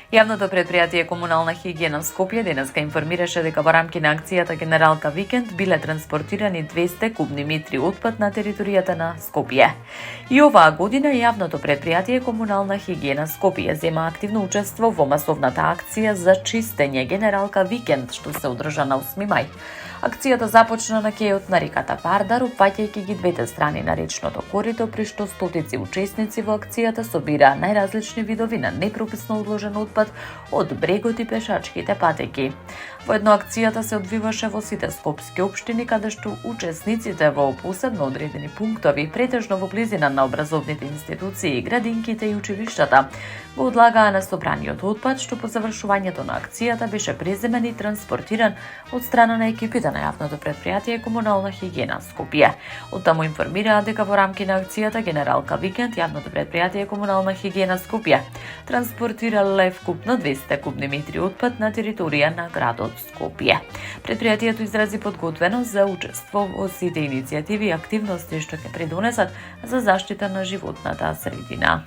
Јавното предпријатие Комунална хигиена Скопје денеска информираше дека во рамки на акцијата Генералка Викенд биле транспортирани 200 кубни метри отпад на територијата на Скопје. И оваа година јавното предпријатие Комунална хигиена Скопје зема активно учество во масовната акција за чистење Генералка Викенд, што се одржа на 8 мај. Акцијата започна на кејот на реката Пардар, опфаќајќи ги двете страни на речното корито, при што стотици учесници во акцијата собираа најразлични видови на непрописно одложен отпад од брегот и пешачките патеки. Воедно акцијата се одвиваше во сите скопски општини, каде што учесниците во посебно одредени пунктови, претежно во близина на образовните институции, градинките и училиштата, го одлагаа на собраниот отпад, што по завршувањето на акцијата беше преземен и транспортиран од страна на екипите на јавното предпријатие Комунална хигиена Скопје. Оттаму информираа дека во рамки на акцијата Генералка Викенд јавното предпријатие Комунална хигиена Скопје транспортирале вкупно 200 кубни метри отпад на територија на градот Скопје. Предпријатието изрази подготвеност за учество во сите иницијативи и активности што ќе придонесат за заштита на животната средина.